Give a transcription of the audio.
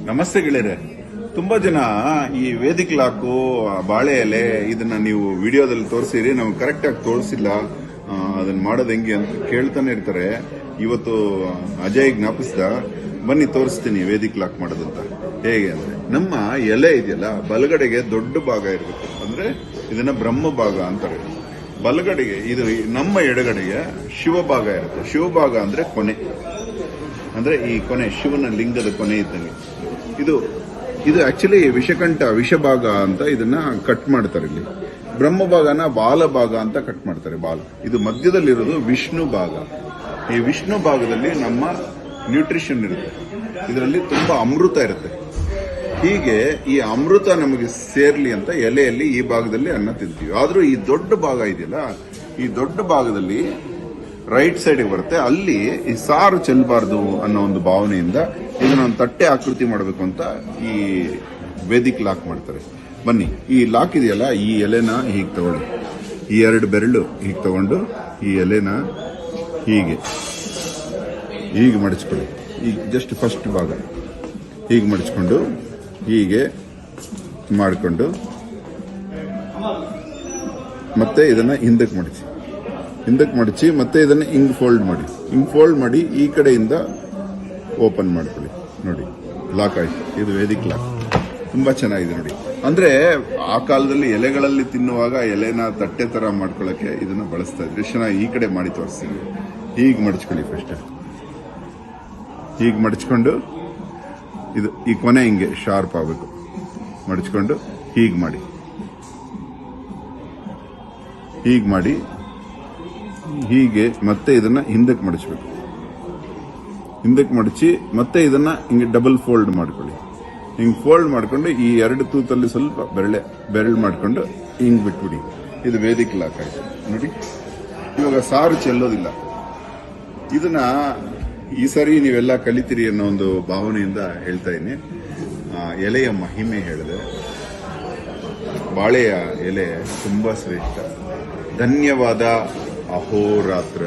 ನಮಸ್ತೆ ಗೆಳೆಯರೆ. ತುಂಬಾ ಜನ ಈ ವೇದಿಕ್ ಲಾಕು ಬಾಳೆ ಎಲೆ ಇದನ್ನ ನೀವು ವಿಡಿಯೋದಲ್ಲಿ ತೋರಿಸಿರಿ, ನಾವು ಕರೆಕ್ಟ್ ಆಗಿ ತೋರಿಸಿಲ್ಲ, ಅದನ್ನ ಮಾಡೋದು ಹೆಂಗೆ ಅಂತ ಕೇಳ್ತಾನೆ ಇರ್ತಾರೆ. ಇವತ್ತು ಅಜಯ್ ಜ್ಞಾಪಿಸಿದ, ಬನ್ನಿ ತೋರಿಸ್ತೀನಿ ವೇದಿಕ್ ಲಾಕ್ ಮಾಡೋದಂತ. ಹೇಗೆ ಅಂದ್ರೆ, ನಮ್ಮ ಎಲೆ ಇದೆಯಲ್ಲ ಬಲಗಡೆಗೆ ದೊಡ್ಡ ಭಾಗ ಇರಬೇಕು, ಅಂದ್ರೆ ಇದನ್ನ ಬ್ರಹ್ಮ ಭಾಗ ಅಂತಾರೆ. ಬಲಗಡೆಗೆ ಇದು, ನಮ್ಮ ಎಡಗಡೆಗೆ ಶಿವಭಾಗ ಇರುತ್ತೆ. ಶಿವಭಾಗ ಅಂದ್ರೆ ಕೊನೆ, ಅಂದ್ರೆ ಈ ಕೊನೆ ಶಿವನ ಲಿಂಗದ ಕೊನೆ ಇದ್ದಂಗೆ. ಇದು ಆಕ್ಚುಲಿ ವಿಷಭಾಗ ಅಂತ ಇದನ್ನ ಕಟ್ ಮಾಡ್ತಾರೆ. ಇಲ್ಲಿ ಬ್ರಹ್ಮಭಾಗನ ಬಾಲಭಾಗ ಅಂತ ಕಟ್ ಮಾಡ್ತಾರೆ. ಇದು ಮಧ್ಯದಲ್ಲಿರೋದು ವಿಷ್ಣು ಭಾಗ. ಈ ವಿಷ್ಣು ಭಾಗದಲ್ಲಿ ನಮ್ಮ ನ್ಯೂಟ್ರಿಷನ್ ಇರುತ್ತೆ, ಇದರಲ್ಲಿ ತುಂಬಾ ಅಮೃತ ಇರುತ್ತೆ. ಹೀಗೆ ಈ ಅಮೃತ ನಮಗೆ ಸೇರ್ಲಿ ಅಂತ ಎಲೆಯಲ್ಲಿ ಈ ಭಾಗದಲ್ಲಿ ಅನ್ನ ತಿಂತೀವಿ. ಆದ್ರೂ ಈ ದೊಡ್ಡ ಭಾಗ ಇದೆಯಲ್ಲ, ಈ ದೊಡ್ಡ ಭಾಗದಲ್ಲಿ ರೈಟ್ ಸೈಡ್ ಬರುತ್ತೆ, ಅಲ್ಲಿ ಈ ಸಾರು ಚೆಲ್ಲಬಾರ್ದು ಅನ್ನೋ ಒಂದು ಭಾವನೆಯಿಂದ ಇದನ್ನ ಒಂದು ತಟ್ಟೆ ಆಕೃತಿ ಮಾಡಬೇಕು ಅಂತ ಈ ವೇದಿಕ್ ಲಾಕ್ ಮಾಡ್ತಾರೆ. ಬನ್ನಿ, ಈ ಲಾಕ್ ಇದೆಯಲ್ಲ, ಈ ಎಲೆನ ಹೀಗೆ ತಗೊಳ್ಳಿ, ಈ 2 ಬೆರಳು ಹೀಗೆ ತಗೊಂಡು ಈ ಎಲೆನ ಹೀಗೆ ಮಡಚ್ಕೊಳ್ಳಿ. ಈಗ ಜಸ್ಟ್ ಫಸ್ಟ್ ಭಾಗ ಹೀಗೆ ಮಡಚ್ಕೊಂಡು ಹೀಗೆ ಮಾಡಿಕೊಂಡು ಮತ್ತೆ ಇದನ್ನ ಹಿಂದಕ್ಕೆ ಮಡಚಿ ಮತ್ತೆ ಇದನ್ನ ಹಿಂಗ್ ಫೋಲ್ಡ್ ಮಾಡಿ ಈ ಕಡೆಯಿಂದ ಓಪನ್ ಮಾಡ್ಕೊಳ್ಳಿ. ನೋಡಿ, ಲಾಕ್ ಆಯ್ತು. ಇದು ವೇದಿಕ್ ಲಾಕ್. ತುಂಬಾ ಚೆನ್ನಾಗಿದೆ ನೋಡಿ. ಅಂದ್ರೆ ಆ ಕಾಲದಲ್ಲಿ ಎಲೆಗಳಲ್ಲಿ ತಿನ್ನುವಾಗ ಎಲೆನ ತಟ್ಟೆ ತರ ಮಾಡ್ಕೊಳ್ಳಕ್ಕೆ ಇದನ್ನ ಬಳಸ್ತಾ ಇದ್ರು. ಚೆನ್ನಾಗಿ ಈ ಕಡೆ ಮಾಡಿ ತೋರಿಸ್ತೀನಿ. ಹೀಗೆ ಮಡಚ್ಕೊಳ್ಳಿ. ಫಸ್ಟ್ ಹೀಗೆ ಮಡಚ್ಕೊಂಡು ಇದು ಈ ಕೊನೆ ಹಿಂಗೆ ಶಾರ್ಪ್ ಆಗಬೇಕು. ಮಡಚ್ಕೊಂಡು ಹೀಗೆ ಮಾಡಿ ಹೀಗೆ ಮತ್ತೆ ಇದನ್ನ ಹಿಂದಕ್ಕೆ ಮಡಚಬೇಕು. ಹಿಂದಕ್ಕೆ ಮಡಚಿ ಮತ್ತೆ ಇದನ್ನ ಹಿಂಗೆ ಡಬಲ್ ಫೋಲ್ಡ್ ಮಾಡ್ಕೊಳ್ಳಿ. ಹಿಂಗ್ ಫೋಲ್ಡ್ ಮಾಡ್ಕೊಂಡು ಈ 2 ತೂತಲ್ಲಿ ಸ್ವಲ್ಪ ಬೆರಳು ಮಾಡ್ಕೊಂಡು ಹಿಂಗ್ ಬಿಟ್ಬಿಡಿ. ಇದು ವೇದಿಕ್ ಲಾಕ್ ಆಯ್ತು ನೋಡಿ. ಇವಾಗ ಸಾರು ಚೆಲ್ಲೋದಿಲ್ಲ. ಇದನ್ನ ಈ ಸರಿ ನೀವೆಲ್ಲ ಕಲಿತೀರಿ ಅನ್ನೋ ಒಂದು ಭಾವನೆಯಿಂದ ಹೇಳ್ತಾ ಇದ್ದೀನಿ. ಎಲೆಯ ಮಹಿಮೆ ಹೇಳಿದೆ. ಬಾಳೆಯ ಎಲೆ ತುಂಬಾ ಶ್ರೇಷ್ಠ. ಧನ್ಯವಾದ. ಅಹೋರಾತ್ರ.